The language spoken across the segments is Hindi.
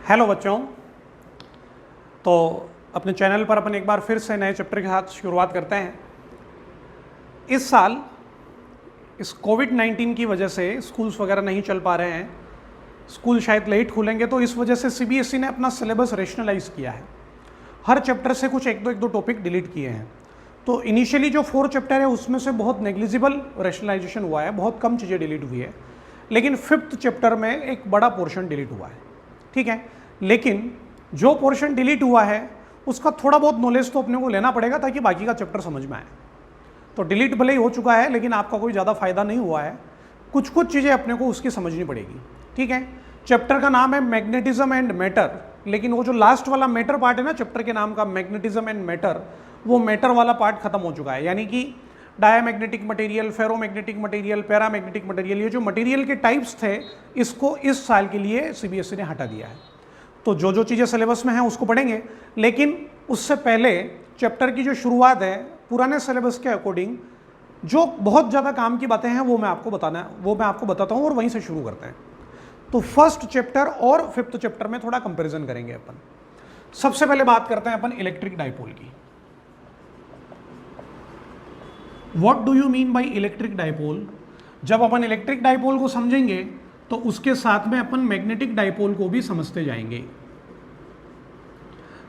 हेलो बच्चों, तो अपने चैनल पर अपन एक बार फिर से नए चैप्टर के साथ शुरुआत करते हैं। इस साल इस कोविड-19 की वजह से स्कूल्स वगैरह नहीं चल पा रहे हैं, स्कूल शायद लेट खुलेंगे, तो इस वजह से सीबीएसई ने अपना सिलेबस रेशनलाइज किया है। हर चैप्टर से कुछ एक दो टॉपिक डिलीट किए हैं। तो इनिशियली जो 4 चैप्टर है उसमें से बहुत नेग्लिजिबल रेशनलाइजेशन हुआ है, बहुत कम चीज़ें डिलीट हुई है, लेकिन 5th चैप्टर में एक बड़ा पोर्शन डिलीट हुआ है। ठीक है, लेकिन जो पोर्शन डिलीट हुआ है उसका थोड़ा बहुत नॉलेज तो अपने को लेना पड़ेगा ताकि बाकी का चैप्टर समझ में आए। तो डिलीट भले ही हो चुका है लेकिन आपका कोई ज़्यादा फायदा नहीं हुआ है, कुछ चीज़ें अपने को उसकी समझनी पड़ेगी। ठीक है, चैप्टर का नाम है मैग्नेटिज्म एंड मैटर, लेकिन वो जो लास्ट वाला मैटर पार्ट है ना चैप्टर के नाम का, मैग्नेटिज्म एंड मैटर, वो मैटर वाला पार्ट खत्म हो चुका है। यानी कि diamagnetic material, ferromagnetic material, paramagnetic material, ये जो मटेरियल के टाइप्स थे इसको इस साल के लिए सीबीएसई ने हटा दिया है। तो जो चीज़ें सिलेबस में हैं उसको पढ़ेंगे, लेकिन उससे पहले चैप्टर की जो शुरुआत है पुराने सिलेबस के अकॉर्डिंग जो बहुत ज़्यादा काम की बातें हैं वो मैं आपको बताता हूँ और वहीं से शुरू करते हैं। तो फर्स्ट चैप्टर और 5th चैप्टर में थोड़ा कंपैरिजन करेंगे अपन। सबसे पहले बात करते हैं अपन इलेक्ट्रिक डाइपोल की। What do you mean by electric dipole? जब अपन इलेक्ट्रिक डाइपोल को समझेंगे तो उसके साथ में अपन मैग्नेटिक डाइपोल को भी समझते जाएंगे।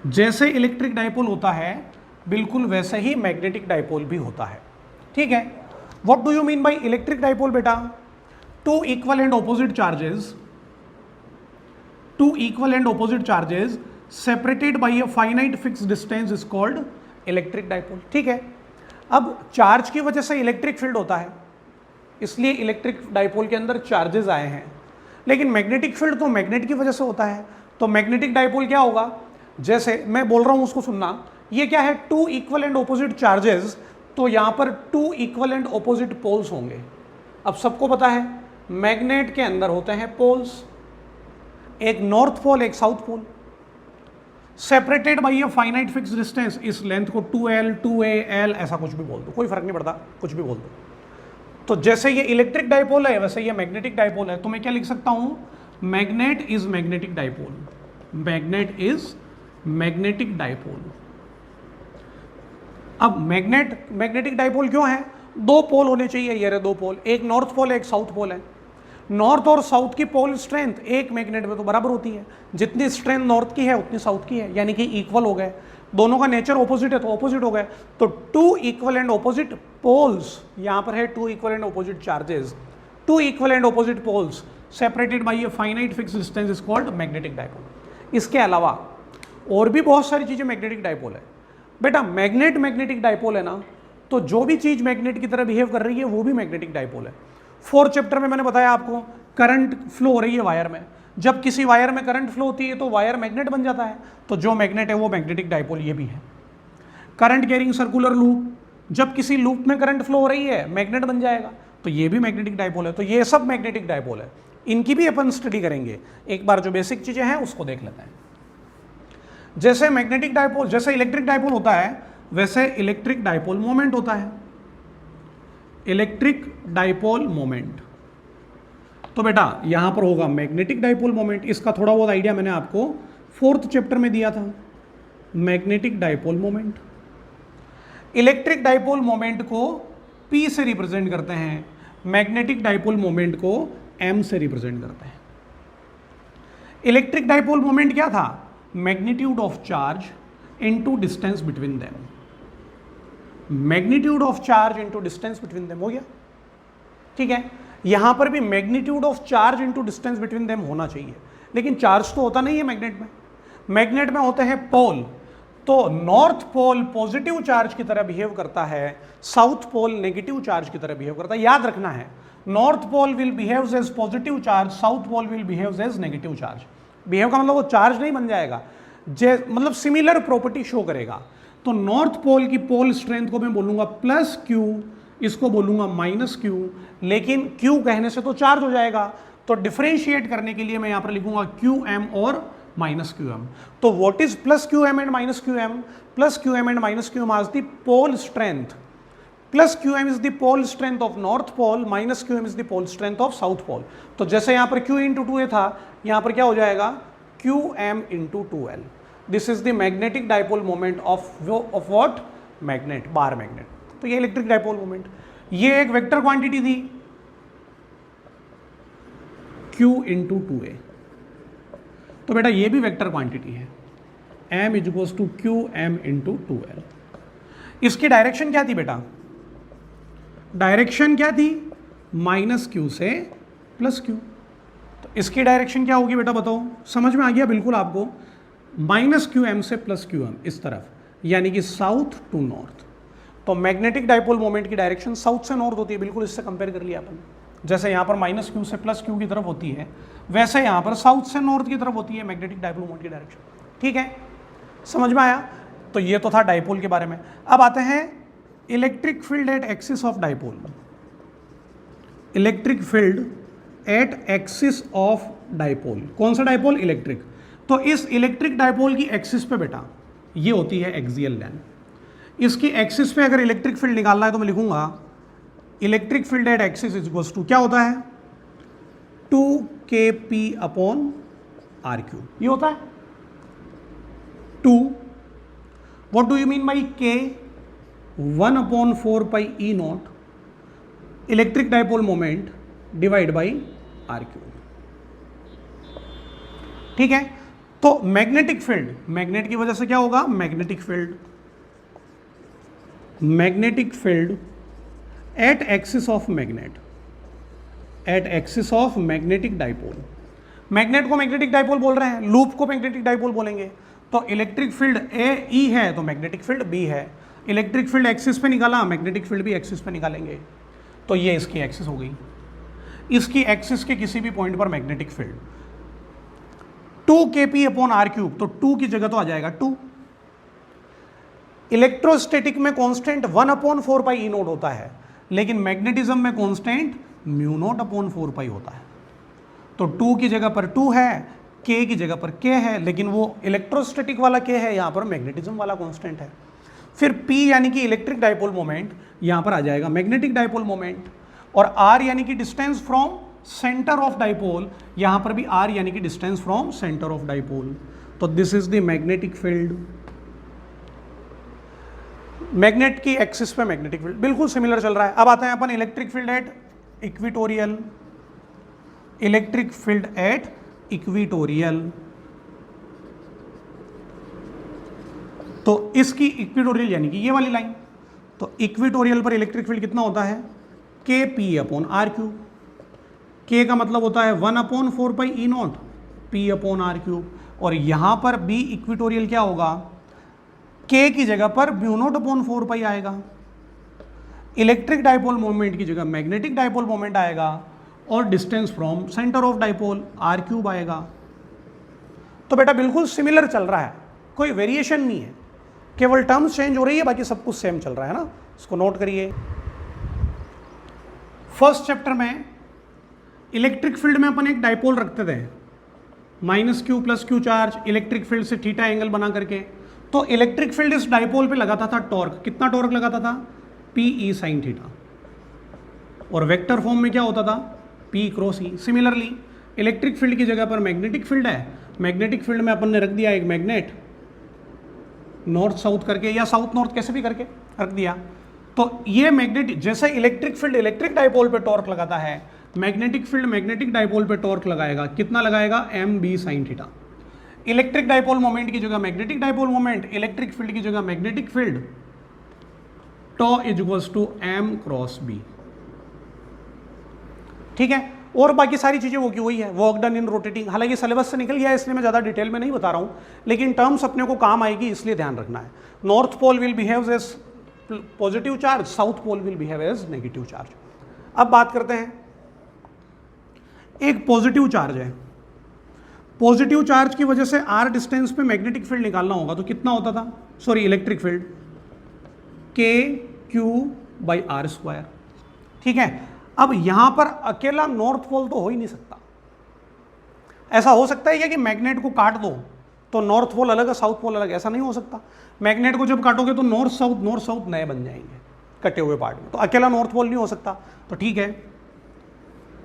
जैसे इलेक्ट्रिक डाइपोल होता है बिल्कुल वैसे ही मैग्नेटिक डाइपोल भी होता है। ठीक है, what do you mean by electric dipole बेटा? Two equal and opposite charges separated by a finite fixed distance is called electric dipole. ठीक है, अब चार्ज की वजह से इलेक्ट्रिक फील्ड होता है, इसलिए इलेक्ट्रिक डाइपोल के अंदर चार्जेस आए हैं, लेकिन मैग्नेटिक फील्ड तो मैग्नेट की वजह से होता है। तो मैग्नेटिक डाइपोल क्या होगा? जैसे मैं बोल रहा हूं उसको सुनना, ये क्या है? 2 इक्वल एंड ऑपोजिट चार्जेस, तो यहां पर 2 इक्वल एंड ऑपोजिट पोल्स होंगे। अब सबको पता है मैग्नेट के अंदर होते हैं पोल्स, एक नॉर्थ पोल एक south pole, separated by a finite fixed distance. इस लेंथ को 2L 2AL ऐसा कुछ भी बोल दो, कोई फर्क नहीं पड़ता, कुछ भी बोल दो। तो जैसे ये इलेक्ट्रिक डाइपोल है वैसे ये मैग्नेटिक डाइपोल है। तो मैं क्या लिख सकता हूं? Magnet is magnetic dipole. Magnet is magnetic dipole. अब मैग्नेटिक डाइपोल क्यों है? 2 पोल होने चाहिए, ये रहे 2 पोल, एक नॉर्थ पोल एक साउथ पोल है। नॉर्थ और साउथ की पोल स्ट्रेंथ एक मैग्नेट में तो बराबर होती है, जितनी स्ट्रेंथ नॉर्थ की है उतनी साउथ की है, यानी कि इक्वल हो गए। दोनों का नेचर ऑपोजिट है तो ऑपोजिट हो गए। तो 2 इक्वल एंड ऑपोजिट पोल्स, यहां पर है 2 equal and opposite charges, 2 equal and opposite poles separated by a finite fixed distance is called magnetic dipole. इसके अलावा और भी बहुत सारी चीजें मैग्नेटिक डाइपोल है बेटा। मैग्नेटिक डाइपोल है ना, तो जो भी चीज मैग्नेट की तरह बिहेव कर रही है वो भी मैग्नेटिक डाइपोल है। 4th चैप्टर में मैंने बताया आपको, करंट फ्लो हो रही है वायर में, जब किसी वायर में करंट फ्लो होती है तो वायर मैग्नेट बन जाता है, तो जो मैग्नेट है वो मैग्नेटिक डाइपोल ये भी है। करंट कैरिंग सर्कुलर लूप, जब किसी लूप में करंट फ्लो हो रही है मैग्नेट बन जाएगा, तो ये भी मैग्नेटिक डाइपोल है। तो ये सब मैग्नेटिक डाइपोल है, इनकी भी अपन स्टडी करेंगे। एक बार जो बेसिक चीजें हैं उसको देख लेते हैं। जैसे मैग्नेटिक डाइपोल, जैसे इलेक्ट्रिक डाइपोल होता है वैसे इलेक्ट्रिक डाइपोल मोमेंट होता है। इलेक्ट्रिक डाइपोल मोमेंट, तो बेटा यहां पर होगा मैग्नेटिक डाइपोल मोमेंट। इसका थोड़ा बहुत आइडिया मैंने आपको 4th चैप्टर में दिया था। Magnetic dipole moment, electric dipole moment को P से रिप्रेजेंट करते हैं, मैग्नेटिक डाइपोल मोमेंट को M से रिप्रेजेंट करते हैं। इलेक्ट्रिक डाइपोल मोमेंट क्या था? Magnitude of charge into distance between them. Magnitude of charge into distance between them हो गया। ठीक है, यहां पर भी magnitude of charge into distance between them होना चाहिए, लेकिन चार्ज तो होता नहीं है मैग्नेट में। मैग्नेट में होते हैं पोल, तो नॉर्थ पोल पॉजिटिव चार्ज की तरह बिहेव करता है, साउथ पोल नेगेटिव चार्ज की तरह बिहेव करता है। याद रखना है, north pole will behave as positive charge, south pole will behave as negative charge. Behave का मतलब वो चार्ज नहीं बन जाएगा, मतलब सिमिलर प्रॉपर्टी शो करेगा। तो नॉर्थ पोल की पोल स्ट्रेंथ को मैं बोलूंगा +Q, इसको बोलूंगा -Q, लेकिन Q कहने से तो चार्ज हो जाएगा, तो डिफरेंशिएट करने के लिए मैं यहां पर लिखूंगा QM और -QM। तो what is +QM and -QM? +QM and -QM as the pole strength, +QM is the pole strength of north pole, -QM is the pole strength of south pole. तो जैसे यहां पर Q × 2A था, यहां पर क्या हो जाएगा qm into 2l. This is the magnetic dipole moment of what, magnet, bar magnet. तो ये इलेक्ट्रिक डाइपोल मोमेंट, ये एक वेक्टर क्वांटिटी थी q into 2a. तो बेटा ये भी वेक्टर क्वांटिटी है, m is two q m into 2l. इसकी डायरेक्शन क्या थी बेटा, डायरेक्शन क्या थी, माइनस क्यू से प्लस क्यू. तो इसकी डायरेक्शन क्या होगी बेटा बताओ, समझ में आ गया बिल्कुल आपको, माइनस क्यू एम से प्लस क्यू एम इस तरफ, यानी कि साउथ टू नॉर्थ. तो मैग्नेटिक डाइपोल मोमेंट की डायरेक्शन साउथ से नॉर्थ होती है, बिल्कुल इससे कंपेयर कर लिया अपन. जैसे यहाँ पर माइनस क्यू से प्लस क्यू की तरफ होती है, वैसे यहाँ पर साउथ से नॉर्थ की तरफ होती है मैग्नेटिक डाइपोल मोमेंट की डायरेक्शन. ठीक है, समझ में आया. तो ये तो था डाइपोल के बारे में. अब आते हैं electric field at axis of dipole. Electric field at axis of dipole, कौन सा डाइपोल, इलेक्ट्रिक. तो इस इलेक्ट्रिक डाइपोल की एक्सिस पे बेटा ये होती है एक्सियल लाइन. इसकी एक्सिस पे अगर इलेक्ट्रिक फील्ड निकालना है तो मैं लिखूंगा electric field at axis is equals to क्या होता है, 2kp अपॉन आर क्यू. ये होता है 2. What do you mean by k, 1 upon 4 pi e naught electric dipole moment divide by r cube. ठीक है. तो मैग्नेटिक फील्ड, मैग्नेट की वजह से क्या होगा, magnetic field, magnetic field at axis of magnet, at axis of magnetic dipole. Magnet को मैग्नेटिक डाइपोल बोल रहे हैं, लूप को मैग्नेटिक डाइपोल बोलेंगे. तो इलेक्ट्रिक फील्ड ए ई है तो मैग्नेटिक फील्ड बी है. इलेक्ट्रिक फील्ड एक्सिस पे निकाला, मैग्नेटिक फील्ड भी एक्सिस पे निकालेंगे. तो ये इसकी एक्सिस हो गई. इसकी एक्सिस के किसी भी पॉइंट पर magnetic field 2kp upon r cube, तो 2 की जगह तो आ जाएगा 2. इलेक्ट्रोस्टैटिक में कांस्टेंट 1 अपॉन 4 पाई ई नोट होता है, लेकिन मैग्नेटिज्म में कांस्टेंट म्यू नोट अपॉन 4 पाई होता है. तो 2 की जगह पर 2 है, k की जगह पर k है, लेकिन वो इलेक्ट्रोस्टैटिक वाला k है, यहाँ पर मैग्नेटिज्म वाला कांस्टेंट है. फिर p यानी कि इलेक्ट्रिक डाइपोल मोमेंट, यहाँ पर आ जाएगा मैग्नेटिक डाइपोल मोमेंट. और r यानी कि distance from centre of dipole, यहाँ पर भी r यानी कि distance from centre of dipole. तो this is the magnetic field. Magnet की एक्सिस पे मैग्नेटिक फील्ड बिल्कुल सिमिलर चल रहा है. अब आते हैं अपन electric field at equatorial. Electric field at equatorial, तो इसकी इक्विटोरियल यानी कि ये वाली लाइन. तो इक्विटोरियल पर इलेक्ट्रिक फील्ड कितना होता है, kp upon r cube. k का मतलब होता है 1 upon 4 pi e naught p upon r cube. और यहां पर b इक्विटोरियल क्या होगा, k की जगह पर म्यू नॉट अपॉन 4 पाई आएगा. इलेक्ट्रिक डाइपोल मोमेंट की जगह मैग्नेटिक डाइपोल मोमेंट आएगा, और distance from centre of dipole r cube आएगा. तो बेटा बिल्कुल सिमिलर चल रहा है, कोई वेरिएशन नहीं है, केवल टर्म्स चेंज हो रही है, बाकी सब कुछ सेम चल रहा है ना. इसको नोट करिए. फर्स्ट चैप्टर में इलेक्ट्रिक फील्ड में अपन एक डाइपोल रखते थे, minus Q plus Q charge, electric field से थीटा एंगल बना करके. तो इलेक्ट्रिक फील्ड इस डाइपोल पे लगाता था टॉर्क. कितना टॉर्क लगाता था, पी ई साइन थीटा. और वेक्टर फॉर्म में क्या होता था, P क्रॉस ई. सिमिलरली इलेक्ट्रिक फील्ड की जगह पर मैग्नेटिक फील्ड है, मैग्नेटिक फील्ड में अपन ने रख दिया एक मैग्नेट, नॉर्थ साउथ करके या साउथ नॉर्थ कैसे भी करके रख दिया. तो ये मैग्नेटिक, जैसे इलेक्ट्रिक फील्ड इलेक्ट्रिक डाइपोल पे टॉर्क लगाता है, मैग्नेटिक फील्ड मैग्नेटिक डाइपोल पे टॉर्क लगाएगा. कितना लगाएगा, m b sine theta. Electric dipole moment की जगह magnetic dipole moment, electric field की जगह magnetic field, tau is equals to m cross b. ठीक है. और बाकी सारी चीजें वो की वही है, वर्क डन इन रोटेटिंग. हालांकि सिलेबस से निकल गया है, इसलिए मैं ज़्यादा डिटेल में नहीं बता रहा हूँ, लेकिन टर्म्स अपने को काम आएगी, इसलिए ध्यान रखना है. North pole will behave as positive charge, south pole will behave as negative charge. अब बात करते हैं, एक पॉजिटिव चार्ज है, पॉजिटिव चार्ज की वजह से r डिस्टेंस पे मैग्नेटिक फील्ड निकालना होगा. तो कितना होता था, sorry electric field, k q by r square. ठीक है. अब यहां पर अकेला नॉर्थ पोल तो हो ही नहीं सकता. ऐसा हो सकता है क्या कि मैग्नेट को काट दो तो नॉर्थ पोल अलग है साउथ पोल अलग, ऐसा नहीं हो सकता. मैग्नेट को जब काटोगे तो नॉर्थ साउथ नए बन जाएंगे कटे हुए पार्ट में. तो अकेला नॉर्थ पोल नहीं हो सकता. तो ठीक है,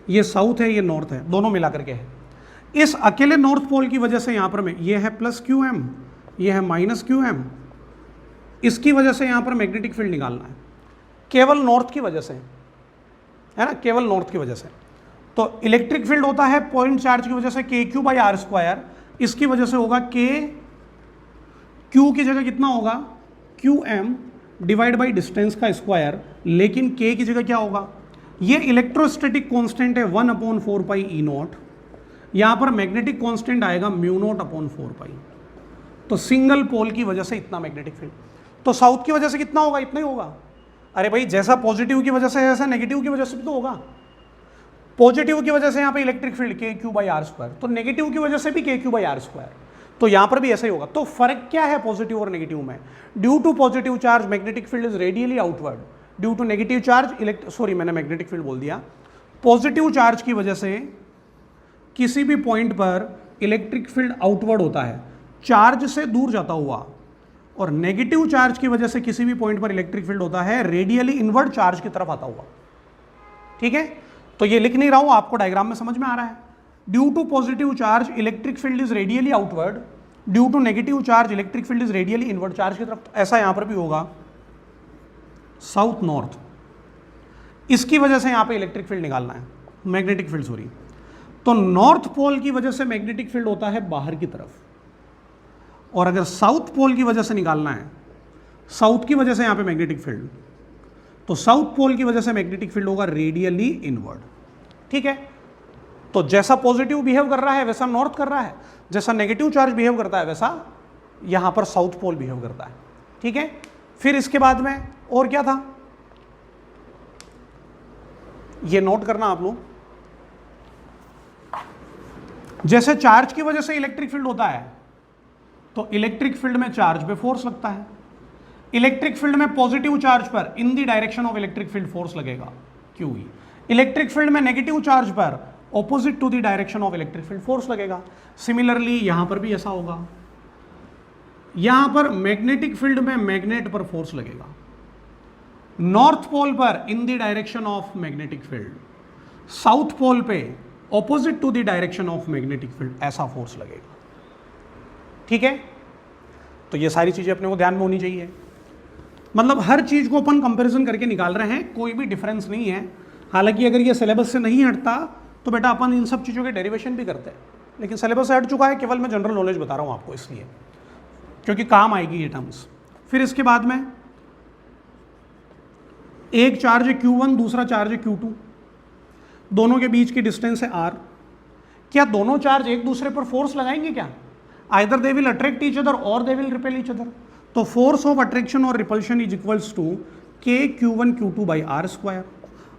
ये साउथ है ये नॉर्थ है, दोनों मिला करके है. इस अकेले नॉर्थ पोल की वजह से यहां पर मैं, ये है प्लस क्यू एम, ये है माइनस क्यू एम, इसकी वजह से यहां पर मैग्नेटिक फील्ड निकालना है, केवल नॉर्थ की वजह से, है ना, केवल नॉर्थ की वजह से। तो इलेक्ट्रिक फील्ड होता है पॉइंट चार्ज की वजह से के क्यू बाई आर स्क्वायर, इसकी वजह से होगा के क्यू की जगह कितना होगा q m divide by distance का स्क्वायर, लेकिन के की जगह क्या होगा, ये इलेक्ट्रोस्टैटिक कांस्टेंट है 1/4 पाई ई नॉट, यहां पर मैग्नेटिक कांस्टेंट आएगा म्यू नॉट अपॉन 4 पाई। तो सिंगल पोल की वजह से इतना मैग्नेटिक फील्ड, तो साउथ की वजह से कितना होगा, इतना ही होगा। अरे भाई जैसा पॉजिटिव की वजह से ऐसा नेगेटिव की वजह से भी तो होगा। पॉजिटिव की वजह से यहाँ पे इलेक्ट्रिक फील्ड के क्यू बाई आर स्क्वायर, तो नेगेटिव की वजह से भी के क्यू बाई आर स्क्वायर, तो यहां पर भी ऐसा ही होगा। तो फर्क क्या है पॉजिटिव और नेगेटिव में, due to positive charge magnetic field is radially outward, due to negative charge sorry मैंने मैग्नेटिक फील्ड बोल दिया, पॉजिटिव चार्ज की वजह से किसी भी पॉइंट पर इलेक्ट्रिक फील्ड आउटवर्ड होता है, चार्ज से दूर जाता हुआ, और नेगेटिव चार्ज की वजह से किसी भी पॉइंट पर इलेक्ट्रिक फील्ड होता है रेडियली इनवर्ड चार्ज की तरफ आता हुआ। ठीक है, तो ये लिख नहीं रहा हूं, आपको डायग्राम में समझ में आ रहा है। Due to positive charge electric field is radially outward, due to negative charge electric field is radially inward charge की तरफ। ऐसा यहां पर भी होगा साउथ नॉर्थ, इसकी वजह से यहां पे इलेक्ट्रिक फील्ड निकालना है, मैग्नेटिक फील्ड सॉरी। तो नॉर्थ पोल की वजह से मैग्नेटिक फील्ड होता है बाहर की तरफ, और अगर साउथ पोल की वजह से निकालना है, साउथ की वजह से यहां पे मैग्नेटिक फील्ड, तो साउथ पोल की वजह से मैग्नेटिक फील्ड होगा रेडियली इनवर्ड। ठीक है, तो जैसा पॉजिटिव बिहेव कर रहा है वैसा नॉर्थ कर रहा है, जैसा नेगेटिव चार्ज बिहेव करता है वैसा यहां पर साउथ पोल बिहेव करता है। ठीक है, फिर इसके बाद में और क्या था, ये नोट करना आप लोग, जैसे चार्ज की वजह से इलेक्ट्रिक फील्ड होता है, तो इलेक्ट्रिक फील्ड में चार्ज पे फोर्स लगता है, इलेक्ट्रिक फील्ड में पॉजिटिव चार्ज पर in the direction of electric field force लगेगा QE, इलेक्ट्रिक फील्ड में नेगेटिव चार्ज पर opposite to the direction of electric field force लगेगा। सिमिलरली यहां पर भी ऐसा होगा, यहां पर मैग्नेटिक फील्ड में मैग्नेट पर फोर्स लगेगा, नॉर्थ पोल पर in the direction of magnetic field, south pole पे opposite to the direction of magnetic field, ऐसा फोर्स लगेगा। ठीक है, तो ये सारी चीजें अपने को ध्यान में होनी चाहिए, मतलब हर चीज को अपन कंपैरिजन करके निकाल रहे हैं, कोई भी डिफरेंस नहीं है। हालांकि अगर ये सिलेबस से नहीं हटता तो बेटा अपन इन सब चीज़ों के डेरिवेशन भी करते हैं, लेकिन सिलेबस से हट चुका है, केवल मैं जनरल नॉलेज बता रहा हूँ आपको इसलिए, क्योंकि काम आएगी ये टर्म्स। फिर इसके बाद में एक चार्ज है Q1, दूसरा चार्ज है Q2, दोनों के बीच की डिस्टेंस है R। क्या दोनों चार्ज एक दूसरे पर फोर्स लगाएंगे क्या, either they will attract each other और they will repel each other. तो फोर्स ऑफ अट्रैक्शन और repulsion is equals to K Q1 Q2 by R square,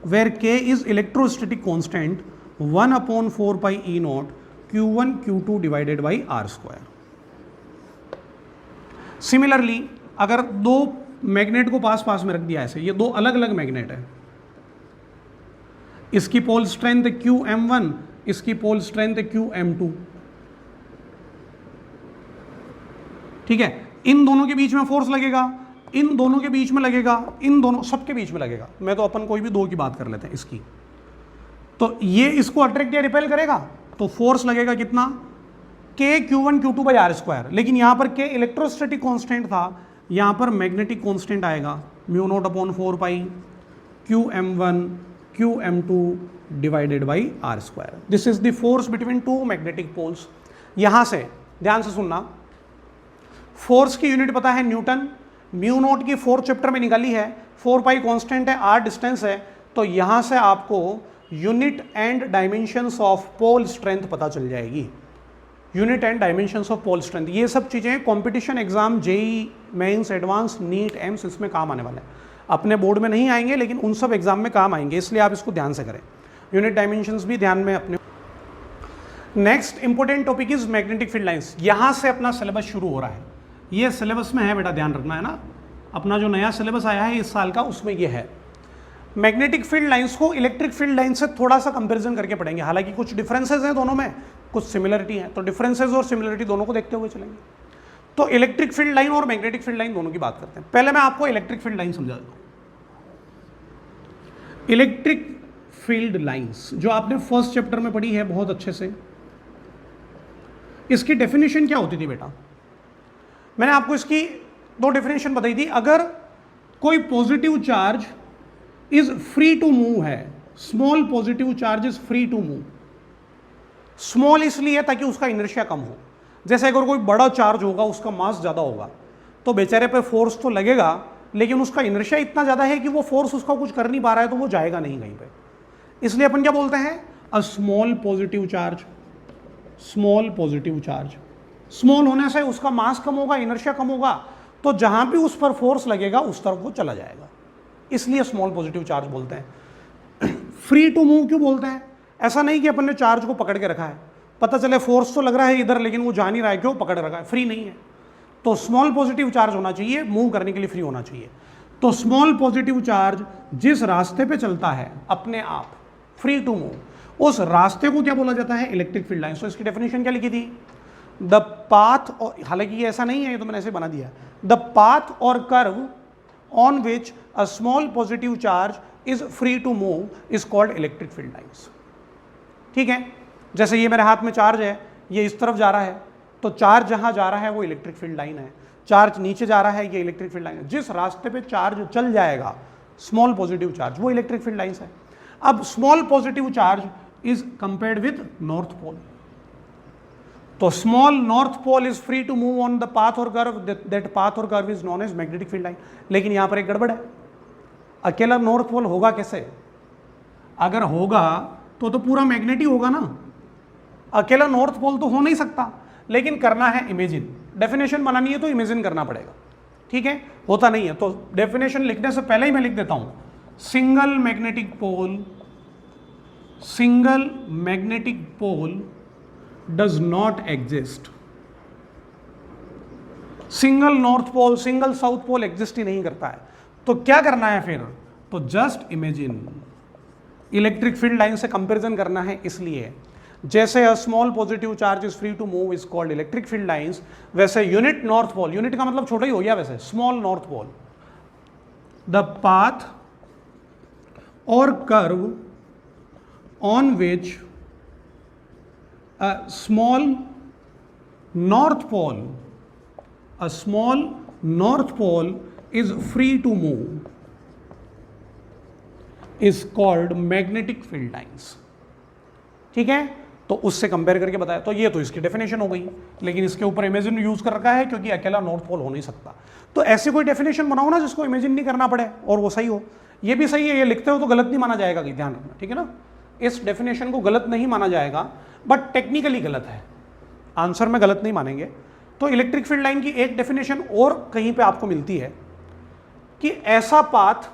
where K is electrostatic constant 1/4 pi E naught Q1 Q2 divided by R square. Similarly अगर दो मैग्नेट को पास पास में रख दिया ऐसे, ये दो अलग अलग मैग्नेट है, इसकी पोल स्ट्रेंथ है QM1, इसकी पोल स्ट्रेंथ है QM2। ठीक है, इन दोनों के बीच में फोर्स लगेगा, इन दोनों के बीच में लगेगा, इन दोनों सबके बीच में लगेगा। मैं तो अपन कोई भी दो की बात कर लेते हैं इसकी, तो ये इसको अट्रैक्ट या रिपेल करेगा, तो फोर्स लगेगा कितना K Q1 Q2 by R square. लेकिन यहां पर K इलेक्ट्रोस्टैटिक कांस्टेंट था, यहां पर मैग्नेटिक कांस्टेंट आएगा mu naught upon 4 pi QM1 QM2 divided by R square. This is the force between two magnetic poles. यहां से ध्यान से सुनना, फोर्स की यूनिट पता है न्यूटन, म्यू नॉट की 4th चैप्टर में निकाली है, 4 पाई कांस्टेंट है, R डिस्टेंस है, तो यहां से आपको unit and dimensions of pole strength पता चल जाएगी। Unit and dimensions of pole strength, ये सब चीजें competition exam JEE mains advance NEET AIIMS इसमें काम आने वाले हैं। अपने बोर्ड में नहीं आएंगे लेकिन उन सब एग्जाम में काम आएंगे, इसलिए आप इसको ध्यान से करें। यूनिट डायमेंशंस भी ध्यान में अपने। Next important topic is magnetic field lines. यहां से अपना सिलेबस शुरू हो रहा है, ये सिलेबस में है बेटा, ध्यान रखना है ना, अपना जो नया सिलेबस आया है इस साल का उसमें ये है। मैग्नेटिक फील्ड लाइंस को इलेक्ट्रिक फील्ड लाइन से थोड़ा सा कंपैरिजन करके पढ़ेंगे, हालांकि कुछ डिफरेंसेस हैं दोनों में, कुछ सिमिलरिटी है, तो डिफरेंसेस और सिमिलरिटी दोनों को देखते हुए चलेंगे। तो इलेक्ट्रिक फील्ड लाइन और मैग्नेटिक फील्ड लाइन दोनों की बात करते हैं। पहले मैं आपको इलेक्ट्रिक फील्ड लाइन समझा दूं। इलेक्ट्रिक फील्ड लाइंस जो आपने फर्स्ट चैप्टर में पढ़ी है बहुत अच्छे से, इसकी डेफिनेशन क्या होती थी बेटा? मैंने आपको इसकी दो डेफिनेशन बताई थी। अगर कोई positive charge is free to move है, small positive charge is free to move. Small इसलिए ताकि उसका इनर्शिया कम हो। जैसे अगर कोई बड़ा चार्ज होगा, उसका मास ज़्यादा होगा, तो बेचारे पे फोर्स तो लगेगा, लेकिन उसका इनर्शिया इतना ज़्यादा है कि वो फोर्स उसका कुछ कर नहीं पा रहा है, तो वो जाएगा नहीं कहीं पे। इसलिए अपन क्या बोलते हैं? अ small positive charge. Small positive charge, small होने से उसका मास कम होगा, इनर्शिया कम होगा, तो जहां भी उस पर फोर्स लगेगा उस तरफ वो चला जाएगा, इसलिए स्मॉल पॉजिटिव चार्ज बोलते हैं। फ्री टू मूव क्यों बोलते हैं? ऐसा नहीं कि अपन ने चार्ज को पकड़ के रखा है, पता चले फोर्स तो लग रहा है इधर लेकिन वो जा नहीं रहा है, क्यों? पकड़ रखा है, फ्री नहीं है। तो स्मॉल पॉजिटिव चार्ज होना चाहिए, मूव करने के लिए फ्री होना चाहिए। तो स्मॉल पॉजिटिव चार्ज जिस रास्ते पे चलता है अपने आप, फ्री टू मूव, उस रास्ते को क्या बोला जाता है? Electric field line. तो इसकी डेफिनेशन क्या लिखी थी? द पाथ, और हालांकि ये ऐसा नहीं है, ये तो मैंने ऐसे बना दिया, द पाथ और curve on which a small positive charge is free to move is called electric field lines. ठीक है, जैसे ये मेरे हाथ में चार्ज है, ये इस तरफ जा रहा है, तो चार्ज जहां जा रहा है वो इलेक्ट्रिक फील्ड लाइन है। चार्ज नीचे जा रहा है, ये इलेक्ट्रिक फील्ड लाइन है। जिस रास्ते पे चार्ज चल जाएगा स्मॉल पॉजिटिव चार्ज, वो इलेक्ट्रिक फील्ड लाइन्स है। अब small positive charge is compared with north pole. तो small north pole is free to move on the path और कर्व, दैट पाथ और curve is known as magnetic field line. लेकिन यहां पर एक गड़बड़ है, अकेला नॉर्थ पोल होगा कैसे? अगर होगा तो पूरा मैग्नेटिक होगा ना, अकेला नॉर्थ पोल तो हो नहीं सकता। लेकिन करना है इमेजिन, डेफिनेशन बनानी है तो इमेजिन करना पड़ेगा। ठीक है, होता नहीं है, तो डेफिनेशन लिखने से पहले ही मैं लिख देता हूं, single magnetic pole, single magnetic pole does not exist. Single north pole, single south pole exist ही नहीं करता है। तो क्या करना है फिर? तो just imagine, electric field line से कंपैरिजन करना है। इसलिए जैसे a small positive charge is free to move is called electric field lines, वैसे यूनिट नॉर्थ पोल, यूनिट का मतलब छोटा ही हो गया वैसे, small north pole, the path और curve on which a small north pole, a small north pole is free to move is called magnetic field lines. ठीक है, तो उससे कंपेयर करके बताया। तो ये तो इसकी डेफिनेशन हो गई, लेकिन इसके ऊपर इमेजिन यूज कर रखा है क्योंकि अकेला नॉर्थ पोल हो नहीं सकता। तो ऐसी कोई डेफिनेशन बनाओ ना जिसको इमेजिन नहीं करना पड़े और वो सही हो। ये भी सही है, ये लिखते हो तो गलत नहीं माना जाएगा, कि ध्यान रखना, ठीक है ना। इस डेफिनेशन को गलत नहीं माना जाएगा, बट टेक्निकली गलत है, आंसर में गलत नहीं मानेंगे। तो इलेक्ट्रिक फील्ड लाइन की एक डेफिनेशन और कहीं पे आपको मिलती है कि ऐसा पाथ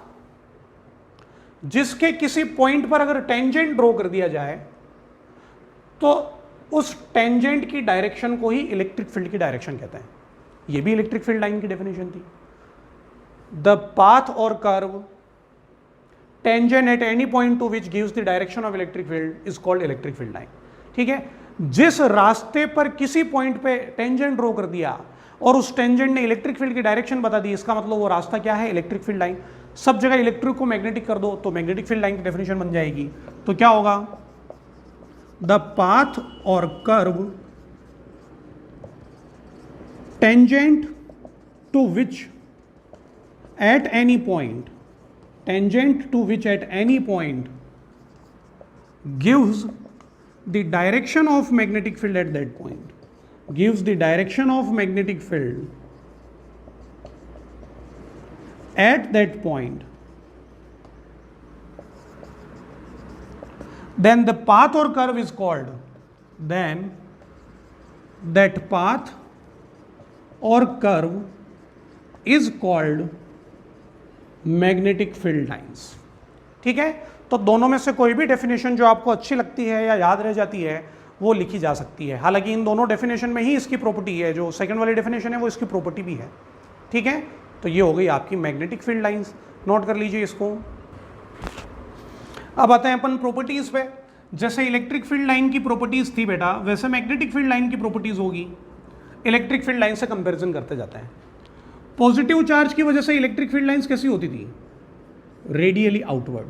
जिसके किसी पॉइंट पर अगर टेंजेंट ड्रॉ कर दिया जाए तो उस टेंजेंट की डायरेक्शन को ही इलेक्ट्रिक फील्ड की डायरेक्शन कहते हैं। यह भी इलेक्ट्रिक फील्ड लाइन की डेफिनेशन थी। द पाथ और curve tangent at any point two which gives the direction of electric field is called electric field line. ठीक है, जिस रास्ते पर किसी पॉइंट पे टेंजेंट ड्रॉ कर दिया और उस टेंजेंट ने इलेक्ट्रिक फील्ड की डायरेक्शन बता दी, इसका मतलब वो रास्ता क्या है? Electric field line. सब जगह इलेक्ट्रिक को मैग्नेटिक कर दो तो मैग्नेटिक फील्ड लाइन की डेफिनेशन बन जाएगी। तो क्या होगा? द पाथ और curve tangent to which at any point, tangent to which at any point gives the direction of magnetic field at that point, gives the direction of magnetic field at that point, then the path or curve is called, then that path or curve is called magnetic field lines। ठीक है, तो दोनों में से कोई भी डेफिनेशन जो आपको अच्छी लगती है या याद रह जाती है वो लिखी जा सकती है। हालांकि इन दोनों डेफिनेशन में ही इसकी प्रॉपर्टी है, जो सेकंड वाली डेफिनेशन है वो इसकी प्रॉपर्टी भी है। ठीक है, तो ये हो गई आपकी मैग्नेटिक फील्ड लाइंस, नोट कर लीजिए इसको। अब आते हैं अपन प्रॉपर्टीज पे। जैसे इलेक्ट्रिक फील्ड लाइन की प्रॉपर्टीज थी बेटा, वैसे मैग्नेटिक फील्ड लाइन की प्रॉपर्टीज होगी। इलेक्ट्रिक फील्ड लाइन से कंपेरिजन करते जाते हैं। पॉजिटिव चार्ज की वजह से इलेक्ट्रिक फील्ड लाइंस कैसी होती थी? Radially outward.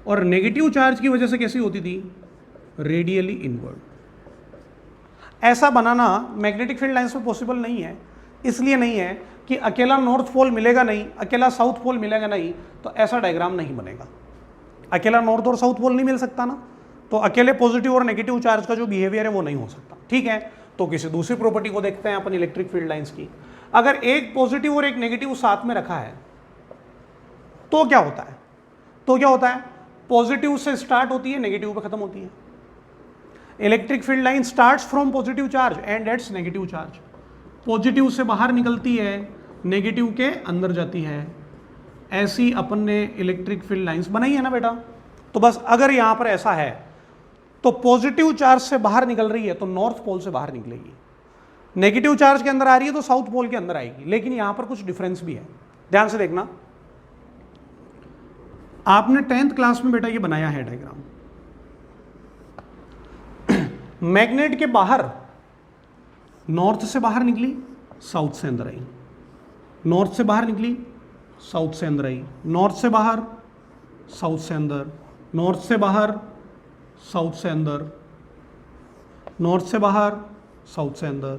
और नेगेटिव चार्ज की वजह से कैसी होती थी? Radially inward. ऐसा बनाना मैग्नेटिक फील्ड लाइंस में पॉसिबल नहीं है। इसलिए नहीं है कि अकेला नॉर्थ पोल मिलेगा नहीं, अकेला साउथ पोल मिलेगा नहीं, तो ऐसा डायग्राम नहीं बनेगा। अकेला नॉर्थ और साउथ पोल नहीं मिल सकता ना, तो अकेले पॉजिटिव और नेगेटिव चार्ज का जो बिहेवियर है वो नहीं हो सकता। ठीक है, तो किसी दूसरी प्रॉपर्टी को देखते हैं अपन इलेक्ट्रिक फील्ड लाइंस की। अगर एक पॉजिटिव और एक नेगेटिव साथ में रखा है तो क्या होता है? पॉजिटिव से स्टार्ट होती है, नेगेटिव पे खत्म होती है। Electric field line starts from positive charge and ends negative charge. Positive से बाहर निकलती है, नेगेटिव के अंदर जाती है। ऐसी अपन ने इलेक्ट्रिक फील्ड लाइंस बनाई है ना बेटा। तो बस अगर यहां पर ऐसा है तो पॉजिटिव चार्ज से बाहर निकल रही है तो नॉर्थ पोल से बाहर निकलेगी, नेगेटिव चार्ज के अंदर आ रही है तो साउथ पोल के अंदर आएगी। लेकिन यहां पर कुछ डिफरेंस भी है, ध्यान से देखना। आपने 10th क्लास में बेटा ये बनाया है डायग्राम। मैग्नेट के बाहर नॉर्थ से बाहर निकली, साउथ से अंदर आई, नॉर्थ से बाहर निकली, साउथ से अंदर आई, नॉर्थ से बाहर, साउथ से अंदर, नॉर्थ से बाहर, साउथ से अंदर, नॉर्थ से बाहर, साउथ से अंदर।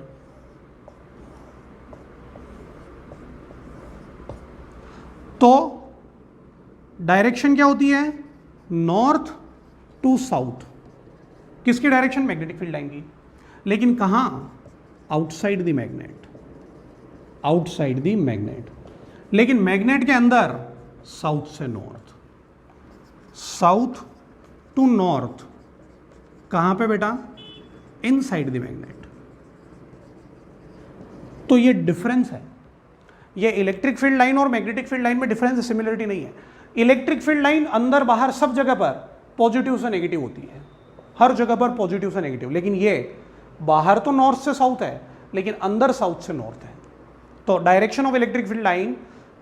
तो डायरेक्शन क्या होती है? North to south. किसकी डायरेक्शन? मैग्नेटिक फील्ड लाइन की। लेकिन कहां? Outside the magnet, outside the magnet. लेकिन मैग्नेट के अंदर साउथ से नॉर्थ, साउथ टू नॉर्थ। कहां पे बेटा? Inside the magnet. तो ये डिफरेंस है। ये इलेक्ट्रिक फील्ड लाइन और मैग्नेटिक फील्ड लाइन में डिफरेंस, सिमिलरिटी नहीं है। इलेक्ट्रिक फील्ड लाइन अंदर बाहर सब जगह पर पॉजिटिव से नेगेटिव होती है, हर जगह पर पॉजिटिव से नेगेटिव। लेकिन ये बाहर तो नॉर्थ से साउथ है लेकिन अंदर साउथ से नॉर्थ है। तो direction of electric field line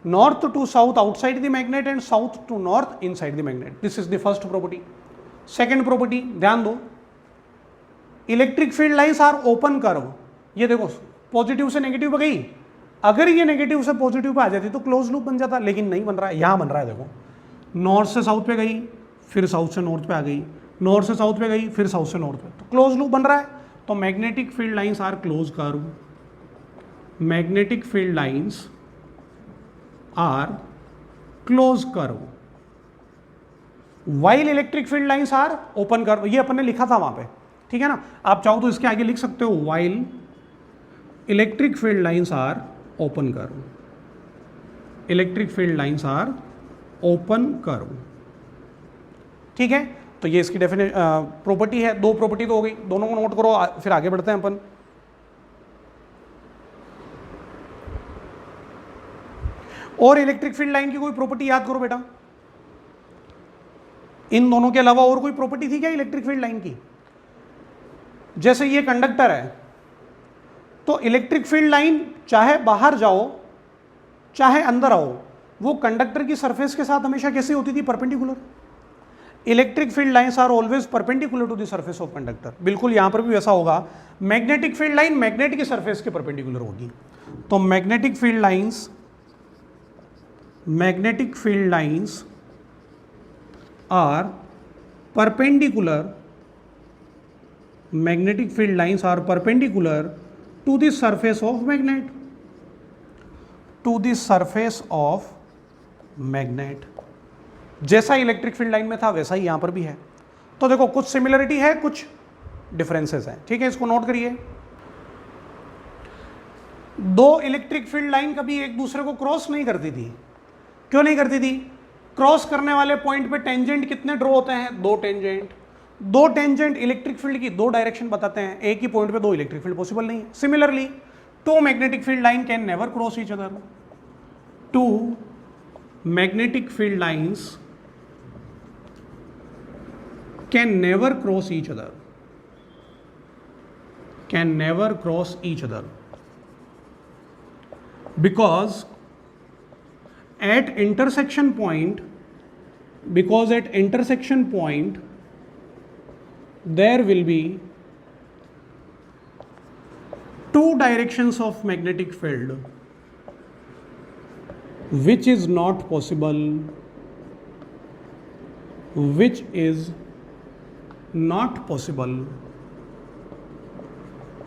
north to south outside the magnet and south to north inside the magnet. This is the first property. Second property ध्यान दो, electric field lines are open curve. ये देखो पॉजिटिव से नेगेटिव पे गई, अगर ये नेगेटिव से पॉजिटिव पे आ जाती तो क्लोज लूप बन जाता, लेकिन नहीं बन रहा है। यहां बन रहा है, देखो नॉर्थ से साउथ पे गई, फिर साउथ से नॉर्थ पे आ गई, नॉर्थ से साउथ पे गई, फिर साउथ से नॉर्थ पे, तो क्लोज लूप बन रहा है। तो magnetic field lines are close curve, magnetic field lines are close curve, while electric field lines are open curve. ये अपन ने लिखा था वहां पे, ठीक है ना। आप चाहो तो इसके आगे लिख सकते हो, while electric field lines are open curve, electric field lines are open curve. ठीक है, तो ये इसकी प्रॉपर्टी है। दो प्रॉपर्टी तो हो गई, दोनों को नोट करो, फिर आगे बढ़ते हैं अपन। और इलेक्ट्रिक फील्ड लाइन की कोई प्रॉपर्टी याद करो बेटा। इन दोनों के अलावा और कोई प्रॉपर्टी थी क्या इलेक्ट्रिक फील्ड लाइन की? जैसे ये कंडक्टर है, तो इलेक्ट्रिक फील्ड लाइन चाहे बाहर जाओ चाहे अंदर आओ, वो कंडक्टर की सरफेस के साथ हमेशा कैसी होती थी? Perpendicular. Electric field lines are always perpendicular to the surface of conductor. बिल्कुल यहां पर भी वैसा होगा। मैग्नेटिक फील्ड लाइन मैग्नेट की सरफेस के परपेंडिकुलर होगी। तो magnetic field lines are perpendicular, magnetic field lines are perpendicular to the surface of magnet, to the surface of magnet. जैसा इलेक्ट्रिक फील्ड लाइन में था वैसा ही यहां पर भी है। तो देखो कुछ सिमिलरिटी है, कुछ डिफरेंसेस हैं। ठीक है, इसको नोट करिए। दो इलेक्ट्रिक फील्ड लाइन कभी एक दूसरे को क्रॉस नहीं करती थी। क्यों नहीं करती थी? क्रॉस करने वाले पॉइंट पे टेंजेंट कितने ड्रॉ होते हैं? दो टेंजेंट। दो टेंजेंट इलेक्ट्रिक फील्ड की दो डायरेक्शन बताते हैं, एक ही पॉइंट पे दो इलेक्ट्रिक फील्ड पॉसिबल नहीं है। Similarly two magnetic field line can never cross each other. Two magnetic field lines can never cross each other, can never cross each other, because at intersection point, there will be two directions of magnetic field, which is not possible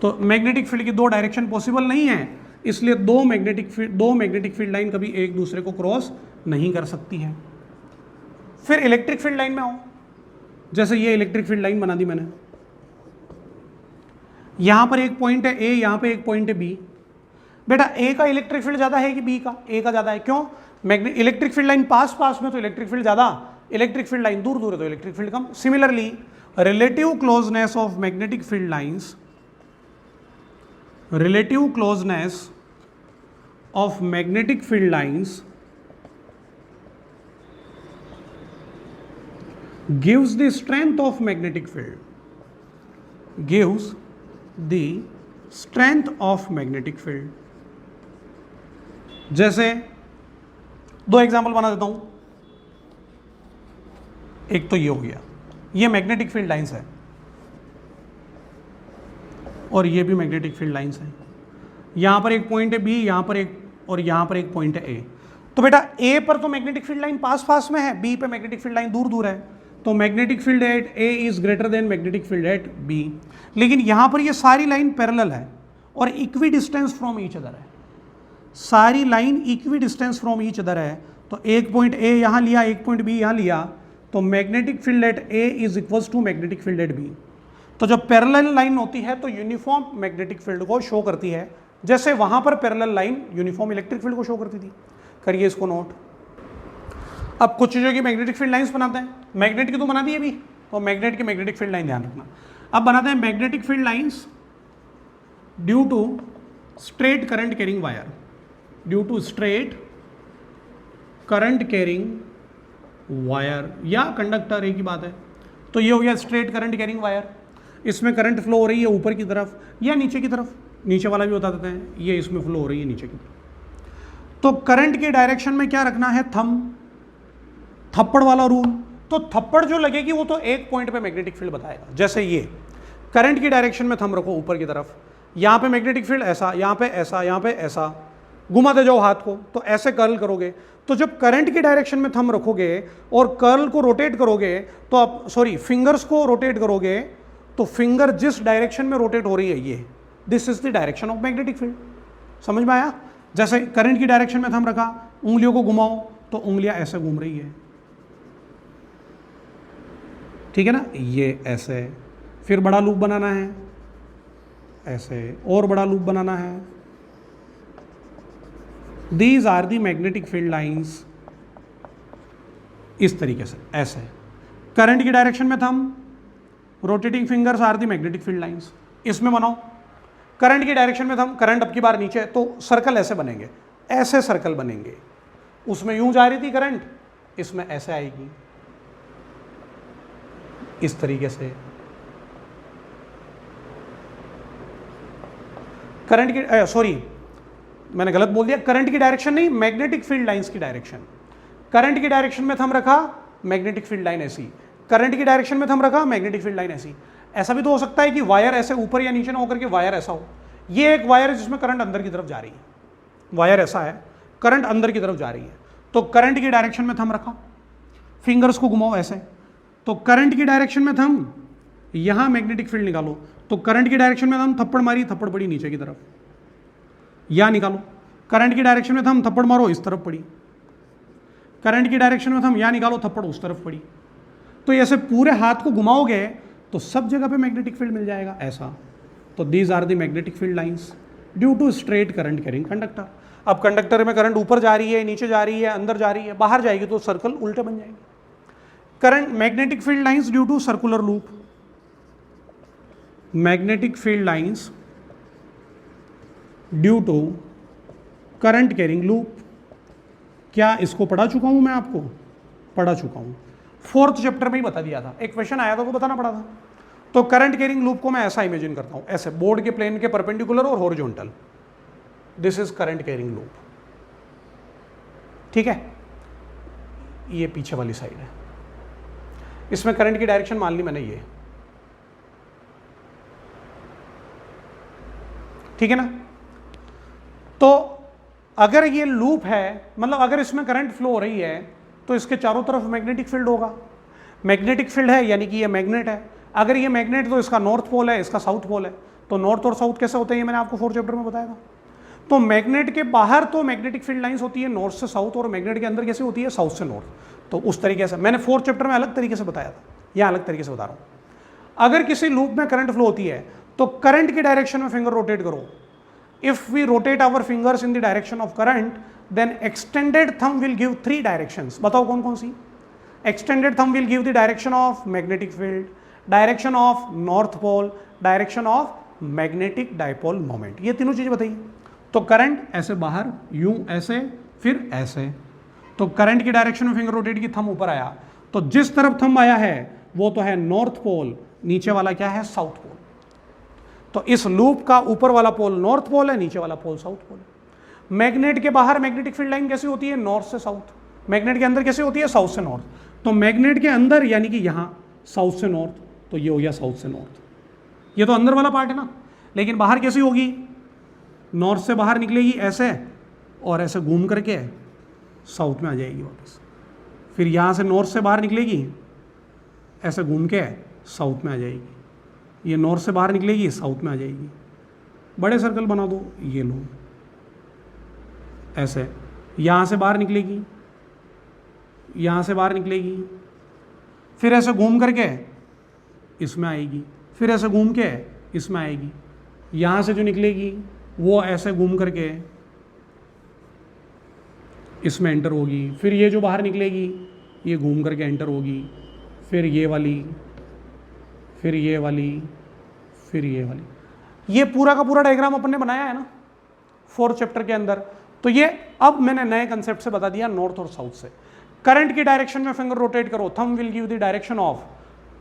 तो मैग्नेटिक फील्ड की दो डायरेक्शन पॉसिबल नहीं है, इसलिए दो मैग्नेटिक फील्ड लाइन कभी एक दूसरे को क्रॉस नहीं कर सकती है। फिर इलेक्ट्रिक फील्ड लाइन में आओ, जैसे ये इलेक्ट्रिक फील्ड लाइन बना दी मैंने, यहां पर एक पॉइंट है ए, यहां पे एक पॉइंट है बी। बेटा ए का इलेक्ट्रिक फील्ड ज्यादा है कि बी का? ए का ज्यादा है। क्यों? इलेक्ट्रिक फील्ड लाइन पास पास में तो इलेक्ट्रिक फील्ड ज्यादा, इलेक्ट्रिक फील्ड लाइन दूर दूर है तो electric field come. Similarly relative closeness of magnetic field lines, relative closeness of magnetic field lines gives the strength of magnetic field, gives the strength of magnetic field। जैसे दो एग्जाम्पल बना देता हूं। एक तो ये हो गया, ये मैग्नेटिक फील्ड लाइंस है और ये भी मैग्नेटिक फील्ड लाइंस हैं। यहाँ पर एक पॉइंट है बी, यहाँ पर एक, और यहाँ पर एक पॉइंट है ए। तो बेटा ए पर तो मैग्नेटिक फील्ड लाइन पास पास में है, बी पे मैग्नेटिक फील्ड लाइन दूर दूर है, तो magnetic field at A is greater than magnetic field at B. लेकिन यहाँ पर ये सारी लाइन पैरेलल है और equidistance from each other है, सारी line equidistance from each other है। तो एक पॉइंट ए यहाँ लिया, एक पॉइंट बी यहाँ लिया, तो magnetic field at A is equals to magnetic field at B. तो जब पैरेलल लाइन होती है तो यूनिफॉर्म मैग्नेटिक फील्ड को शो करती है, जैसे वहां पर parallel line uniform electric field को शो करती थी। करिए इसको नोट। अब कुछ चीजों की मैग्नेटिक फील्ड लाइंस बनाते हैं, मैग्नेट की तो बना दी अभी, तो मैग्नेट की मैग्नेटिक फील्ड लाइन ध्यान रखना। अब बनाते हैं magnetic field lines due to straight current carrying wire, due to straight current carrying wire या कंडक्टर, एक ही बात है। तो ये हो गया स्ट्रेट करंट कैरिंग वायर, इसमें करंट फ्लो हो रही है ऊपर की तरफ या नीचे की तरफ, नीचे वाला भी बता देते हैं, ये इसमें फ्लो हो रही है नीचे की तरफ। तो करंट के डायरेक्शन में क्या रखना है? थंब, थप्पड़ वाला रूल। तो थप्पड़ जो लगेगी वो तो एक पॉइंट पे मैग्नेटिक फील्ड बताएगा। जैसे ये करंट की डायरेक्शन में थंब रखो ऊपर की तरफ, यहाँ पे मैग्नेटिक फील्ड ऐसा, यहाँ पे ऐसा, यहाँ पे ऐसा, घुमाते जाओ हाथ को, तो ऐसे कर्ल करोगे। तो जब करंट की डायरेक्शन में थंब रखोगे और कर्ल को रोटेट करोगे, तो आप फिंगर्स को रोटेट करोगे, तो फिंगर जिस डायरेक्शन में रोटेट हो रही है ये, this is the direction of magnetic field. समझ में आया? जैसे करंट की डायरेक्शन में थंब रखा, उंगलियों को घुमाओ तो उंगलियां ऐसे घूम रही है, ठीक है ना, ये ऐसे। फिर बड़ा लूप बनाना है ऐसे, और बड़ा लूप बनाना है। These are the magnetic field lines, इस तरीके से ऐसे। करंट की डायरेक्शन में thumb, rotating fingers are the magnetic field lines. इसमें बनाओ करंट की डायरेक्शन में थंब, करंट अब की बार नीचे, तो सर्कल ऐसे बनेंगे, ऐसे सर्कल बनेंगे। उसमें यूं जा रही थी करंट, इसमें ऐसे आएगी, इस तरीके से। करंट की मैंने गलत बोल दिया, करंट की डायरेक्शन नहीं, मैग्नेटिक फील्ड लाइंस की डायरेक्शन। करंट की डायरेक्शन में थंब रखा, मैग्नेटिक फील्ड लाइन ऐसी। करंट की डायरेक्शन में थंब रखा, मैग्नेटिक फील्ड लाइन ऐसी। ऐसा भी तो हो सकता है कि वायर ऐसे ऊपर या नीचे ना होकर के वायर ऐसा हो। ये एक वायर है जिसमें करंट अंदर की तरफ जा रही है, वायर ऐसा है, करंट अंदर की तरफ जा रही है। तो करंट की डायरेक्शन में थंब रखा, फिंगर्स को घुमाओ ऐसे, तो करंट की डायरेक्शन में थंब, यहां मैग्नेटिक फील्ड निकालो। तो करंट की डायरेक्शन में थंब, थप्पड़ मारी, थप्पड़ पड़ी नीचे की तरफ, या निकालो। करंट की डायरेक्शन में थंब, थप्पड़ मारो, इस तरफ पड़ी। करंट की डायरेक्शन में थंब, या निकालो, थप्पड़ उस तरफ पड़ी। तो ऐसे पूरे हाथ को घुमाओगे तो सब जगह पे मैग्नेटिक फील्ड मिल जाएगा ऐसा। तो these are the magnetic field lines due to straight current carrying conductor. अब कंडक्टर में करंट ऊपर जा रही है, नीचे जा रही है, अंदर जा रही है, बाहर जाएगी तो सर्कल उल्टे बन जाएंगे। Current magnetic field lines due to circular loop, magnetic field lines due to current carrying loop. क्या इसको पढ़ा चुका हूं मैं? आपको पढ़ा चुका हूं, 4th चैप्टर में ही बता दिया था। एक क्वेश्चन आया था तो बताना पड़ा था। तो करंट कैरिंग लूप को मैं ऐसा इमेजिन करता हूं, ऐसे बोर्ड के प्लेन के परपेंडिकुलर और horizontal. This is current carrying loop, ठीक है। ये पीछे वाली साइड है, इसमें करंट की डायरेक्शन मान ली मैंने ये, ठीक है ना। तो अगर ये लूप है, मतलब अगर इसमें करंट फ्लो हो रही है तो इसके चारों तरफ मैग्नेटिक फील्ड होगा। मैग्नेटिक फील्ड है यानी कि ये मैग्नेट है। अगर ये मैग्नेट तो इसका नॉर्थ पोल है, इसका साउथ पोल है। तो नॉर्थ और साउथ कैसे होते हैं ये मैंने आपको 4th चैप्टर में बताया था। तो मैग्नेट के बाहर तो मैग्नेटिक फील्ड लाइंस होती है नॉर्थ से साउथ, और मैग्नेट के अंदर कैसे होती है साउथ से नॉर्थ। तो उस तरीके से मैंने 4th चैप्टर में अलग तरीके से बताया था, या अलग तरीके से बता रहा हूं। अगर किसी लूप में करंट फ्लो होती है तो करंट की डायरेक्शन में फिंगर रोटेट करो। If we rotate our fingers in the direction of current then extended thumb will give 3 directions. बताओ कौन कौन सी? Extended thumb will give the direction of magnetic field, direction of north pole, direction of magnetic dipole moment. ये तीनों चीजें बताइए। तो करंट ऐसे बाहर, यूं ऐसे, फिर ऐसे। तो करंट की डायरेक्शन में फिंगर रोटेट की, थंब ऊपर आया, तो जिस तरफ थंब आया है वो तो है नॉर्थ पोल, नीचे वाला क्या है साउथ पोल। तो इस लूप का ऊपर वाला पोल नॉर्थ पोल है, नीचे वाला पोल साउथ पोल है। मैग्नेट के बाहर मैग्नेटिक फील्ड लाइन कैसी होती है? नॉर्थ से साउथ। मैग्नेट के अंदर कैसे होती है? साउथ से नॉर्थ। तो मैग्नेट के अंदर यानी कि यहां साउथ से नॉर्थ, तो ये हो गया साउथ से नॉर्थ। ये तो अंदर वाला पार्ट है ना, लेकिन बाहर कैसी होगी? नॉर्थ से बाहर निकलेगी ऐसे, और ऐसे घूम करके साउथ में आ जाएगी वापस। फिर यहाँ से नॉर्थ से बाहर निकलेगी, ऐसे घूम के साउथ में आ जाएगी। ये नॉर्थ से बाहर निकलेगी, साउथ में आ जाएगी। बड़े सर्कल बना दो, ये लो ऐसे। यहाँ से बाहर निकलेगी, यहाँ से बाहर निकलेगी, फिर ऐसे घूम करके इसमें आएगी, फिर ऐसे घूम के इसमें आएगी। यहाँ से जो निकलेगी वो ऐसे घूम करके इसमें एंटर होगी। फिर ये जो बाहर निकलेगी ये घूम करके एंटर होगी, फिर ये वाली, फिर ये वाली, फिर ये वाली। ये पूरा का पूरा डायग्राम अपन ने बनाया है ना 4th चैप्टर के अंदर। तो ये अब मैंने नए कंसेप्ट से बता दिया नॉर्थ और साउथ से। करंट की डायरेक्शन में फिंगर रोटेट करो, thumb will give the direction of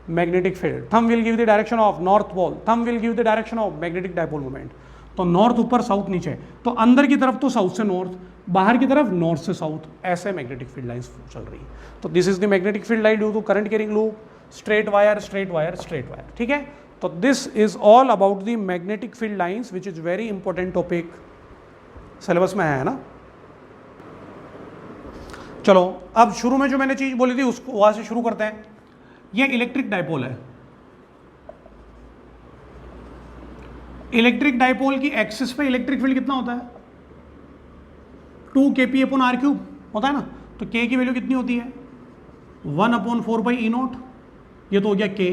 magnetic field, thumb will give the direction of north pole, thumb will give the direction of magnetic dipole moment. तो नॉर्थ ऊपर, साउथ नीचे। तो अंदर की तरफ तो साउथ से नॉर्थ, बाहर की तरफ नॉर्थ से साउथ, ऐसे मैग्नेटिक फील्ड लाइंस चल रही है। तो this is the magnetic field line due to current carrying loop, straight wire, straight wire, straight wire. ठीक है, तो this is all about the magnetic field lines which is very important topic, syllabus में है ना। चलो अब शुरू में जो मैंने चीज बोली थी उसको वहां से शुरू करते हैं। ये इलेक्ट्रिक डाइपोल है। इलेक्ट्रिक डाइपोल की एक्सिस पे इलेक्ट्रिक फील्ड कितना होता है? 2 kp/r³ होता है ना। तो k की वैल्यू कितनी होती है? 1/4πe0। ये तो हो गया k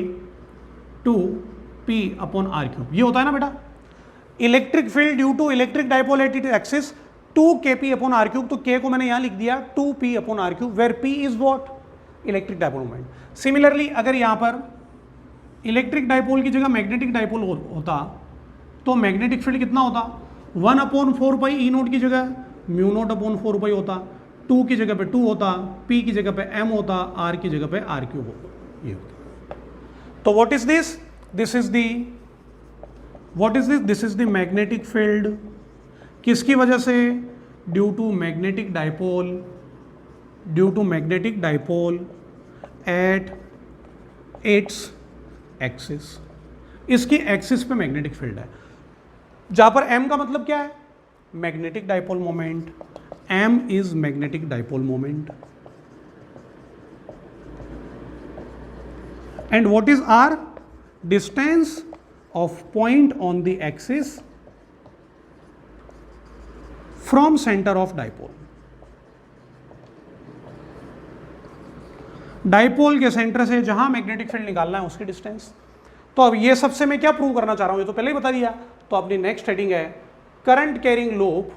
2p/r³। ये होता है ना बेटा। Electric field due to electric dipole at it axis 2 kp/r³। तो k को मैंने यहां लिख दिया 2p/r³, where p is what? Electric dipole moment. Similarly अगर यहां पर इलेक्ट्रिक डाइपोल की जगह मैग्नेटिक डाइपोल होता तो मैग्नेटिक फील्ड कितना होता? 1/4πe0 की जगह μ0/4π होता, 2 की जगह पे 2 होता, p की जगह पे m होता, r की जगह पे r³ होता। ये होता। तो what is this? This is the what is this? This is the magnetic field. किसकी वजह से? Due to magnetic dipole, due to magnetic dipole at its axis. इसकी एक्सिस पे मैग्नेटिक फील्ड है, जहां पर m का मतलब क्या है? Magnetic dipole moment. m is magnetic dipole moment. And what is r? Distance of point on the axis from centre of dipole. Dipole के सेंटर से जहां मैग्नेटिक फील्ड निकालना है उसकी डिस्टेंस। तो अब ये सबसे मैं क्या प्रूव करना चाह रहा हूं, ये तो पहले ही बता दिया। तो अपनी नेक्स्ट हेडिंग है current carrying loop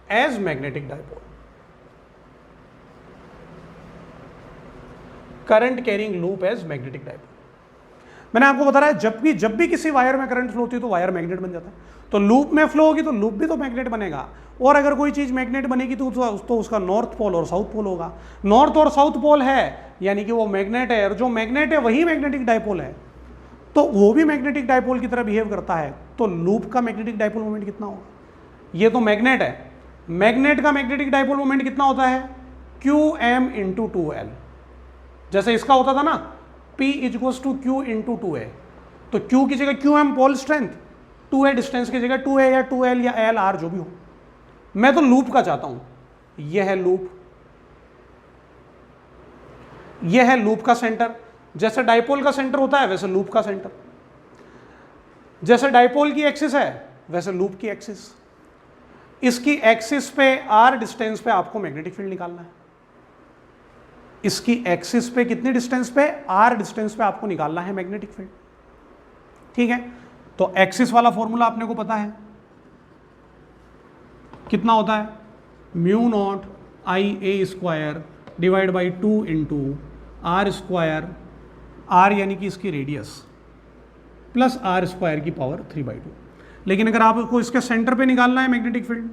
as magnetic dipole. Current carrying loop as magnetic dipole. मैंने आपको बताया जब भी किसी वायर में करंट फ्लो होती है तो वायर मैग्नेट बन जाता है। तो लूप में फ्लो होगी तो लूप भी तो मैग्नेट बनेगा। और अगर कोई चीज मैग्नेट बनेगी तो उसका नॉर्थ पोल और साउथ पोल होगा। नॉर्थ और साउथ पोल है यानी कि वो मैग्नेट है, और जो मैग्नेट है वही मैग्नेटिक डाइपोल है, तो वो भी मैग्नेटिक डाइपोल की तरह बिहेव करता है। तो लूप का मैग्नेटिक डाइपोल मोमेंट कितना होगा? ये तो मैग्नेट है, मैग्नेट का मैग्नेटिक डाइपोल मोमेंट कितना होता है? QM × 2L। जैसे इसका होता था ना P = Q × 2A। तो Q की जगह QM pole strength, 2A distance की जगह 2A या 2L या L R जो भी हो। मैं तो लूप का चाहता हूं। यह है लूप, यह है लूप का सेंटर। जैसे डाइपोल का सेंटर होता है वैसे लूप का सेंटर। जैसे डाइपोल की एक्सिस है वैसे लूप की एक्सिस, इसकी एक्सिस पे r डिस्टेंस पे आपको मैग्नेटिक फील्ड निकालना है। इसकी एक्सिस पे कितनी डिस्टेंस पे, r डिस्टेंस पे आपको निकालना है मैग्नेटिक फील्ड। ठीक है, तो एक्सिस वाला फॉर्मूला आपने को पता है, कितना होता है, mu naught I a square divide by 2 into r square, r यानी कि इसकी रेडियस, प्लस आर स्क्वायर की पावर 3/2। लेकिन अगर आपको इसके सेंटर पे निकालना है मैग्नेटिक फील्ड,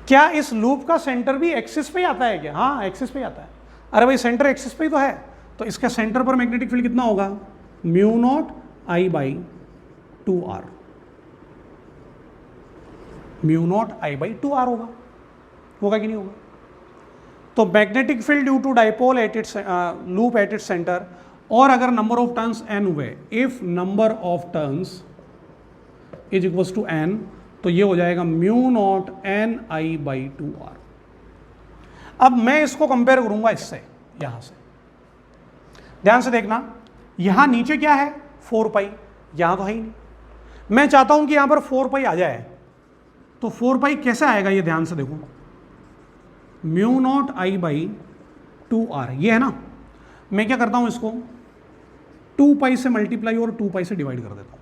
क्या इस लूप का सेंटर भी एक्सिस पे आता है क्या? हाँ, एक्सिस पे आता है। अरे भाई सेंटर एक्सिस पे ही तो है, तो इसके सेंटर पर मैग्नेटिक फील्ड कितना होगा, mu naught I by 2r, mu naught I by 2r होगा कि नहीं होगा? तो magnetic field due to dipole at its loop at its centre, और अगर नंबर ऑफ टर्न्स n हुए, if number of turns is equals to n, तो ये हो जाएगा mu naught n I by 2r। अब मैं इसको कंपेयर करूंगा इससे, यहां से ध्यान से देखना, यहां नीचे क्या है 4 पाई, यहां तो है ही नहीं। मैं चाहता हूं कि यहां पर 4 पाई आ जाए, तो 4 पाई कैसे आएगा ये ध्यान से देखो, mu naught I by 2r, ये है ना। मैं क्या करता हूं, इसको 2 पाई से मल्टीप्लाई और 2 पाई से डिवाइड कर देता हूं।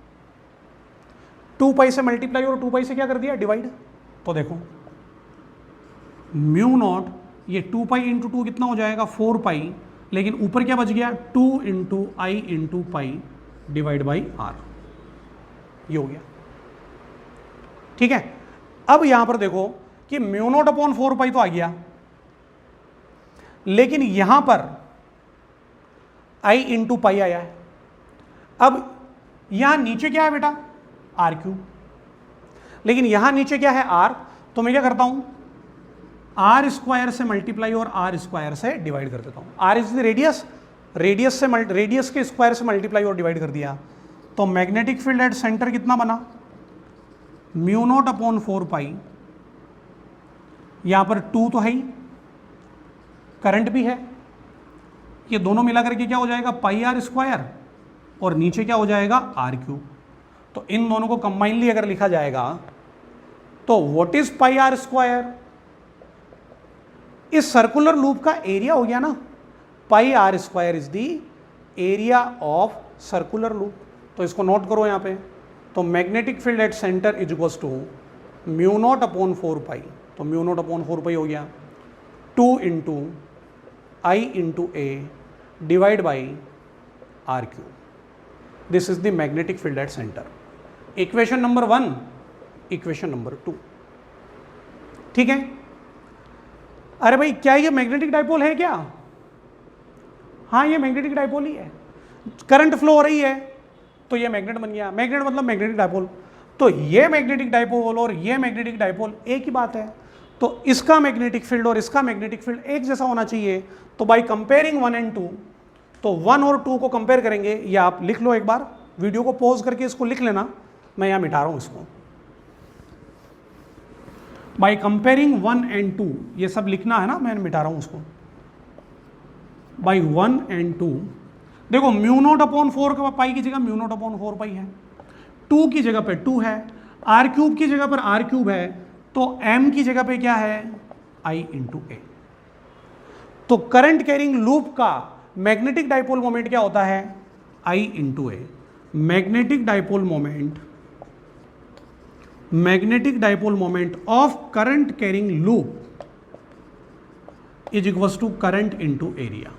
2 पाई से मल्टीप्लाई और 2 पाई से क्या कर दिया, डिवाइड। तो देखो म्यू नॉट, ये 2 पाई इंटू 2 कितना हो जाएगा 4 पाई, लेकिन ऊपर क्या बच गया 2 into I into pi divide by r, ये हो गया। ठीक है, अब यहां पर देखो कि म्यू नॉट अपॉन 4 पाई तो आ गया, लेकिन यहां पर आई इंटू पाई आया है। अब यहां नीचे क्या है बेटा, आर क्यूब, लेकिन यहां नीचे क्या है आर, तो मैं क्या करता हूं, आर स्क्वायर से मल्टीप्लाई और आर स्क्वायर से डिवाइड कर देता हूं। R is the radius, radius के स्क्वायर से मल्टीप्लाई और डिवाइड कर दिया, तो मैग्नेटिक फील्ड एट सेंटर कितना बना, म्यू नॉट अपॉन 4 पाई, यहां पर 2 तो है ही, करंट भी है, ये दोनों मिलाकर के क्या हो जाएगा पाई आर स्क्वायर, और नीचे क्या हो जाएगा आर क्यूब। तो इन दोनों को कंबाइनली अगर लिखा जाएगा तो what is pi r square, इस सर्कुलर लूप का एरिया हो गया ना, pi r square is the area of circular loop. तो इसको नोट करो यहां पे, तो magnetic field at centre is equals to mu naught upon 4 pi, तो म्यू नॉट अपॉन 4 पाई हो गया 2 into I into A divide by r cube. This is the magnetic field at centre. Equation number 1, equation number 2। ठीक है, अरे भाई क्या ये मैग्नेटिक डाइपोल है क्या? हाँ, ये मैग्नेटिक डाइपोल ही है, करंट फ्लो हो रही है तो ये मैग्नेट बन गया, मैग्नेट मतलब मैग्नेटिक डाइपोल। तो ये मैग्नेटिक डाइपोल और ये मैग्नेटिक डाइपोल एक ही बात है, तो इसका मैग्नेटिक फील्ड और इसका मैग्नेटिक फील्ड एक जैसा होना चाहिए। तो बाय कंपेयरिंग 1 and 2, तो 1 और 2 को कंपेयर करेंगे, या आप लिख लो एक बार, वीडियो को पॉज करके इसको लिख लेना, मैं यहां मिटा रहा हूं इसको। बाय कंपेयरिंग 1 and 2, ये सब लिखना है ना, मैं मिटा रहा हूं उसको। बाय 1 and 2, देखो म्यू नॉट अपॉन 4 पाई की जगह म्यू नॉट अपॉन 4 पाई है, 2 की जगह पे 2 है, आर क्यूब की जगह पर आर क्यूब है, तो एम की जगह पे क्या है आई इंटू ए। तो करंट कैरिंग लूप का मैग्नेटिक डाइपोल मोमेंट क्या होता है, I into A. Magnetic dipole moment of current carrying loop is equals to current into area.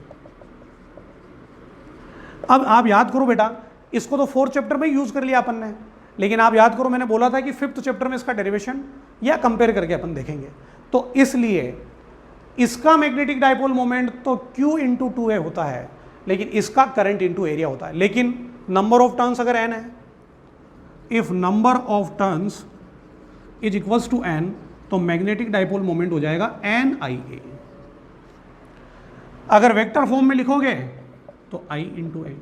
अब आप याद करो बेटा, इसको तो 4th चैप्टर में यूज कर लिया अपन ने, लेकिन आप याद करो मैंने बोला था कि 5th चैप्टर में इसका डेरिवेशन या कंपेयर करके अपन देखेंगे। तो इसलिए इसका मैग्नेटिक डाइपोल मोमेंट तो Q इंटू 2A होता है, लेकिन इसका करंट इंटू एरिया होता है। लेकिन नंबर ऑफ टर्न्स अगर n है, if number of turns is equals to n, तो मैग्नेटिक डाइपोल मोमेंट हो जाएगा NIA। अगर वेक्टर फॉर्म में लिखोगे तो I इंटू ए,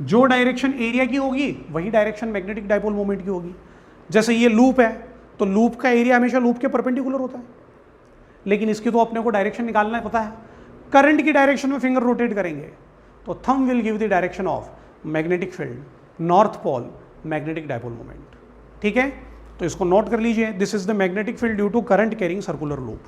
जो डायरेक्शन एरिया की होगी वही डायरेक्शन मैग्नेटिक डाइपोल मोमेंट की होगी। जैसे ये लूप है, तो लूप का एरिया हमेशा लूप के परपेंडिकुलर होता है, लेकिन इसकी तो अपने को डायरेक्शन निकालना है, पता है। करंट की डायरेक्शन में फिंगर रोटेट करेंगे तो thumb will give the direction of magnetic field north pole magnetic dipole moment. ठीक है, तो इसको नोट कर लीजिए, this is the magnetic field due to current carrying circular loop.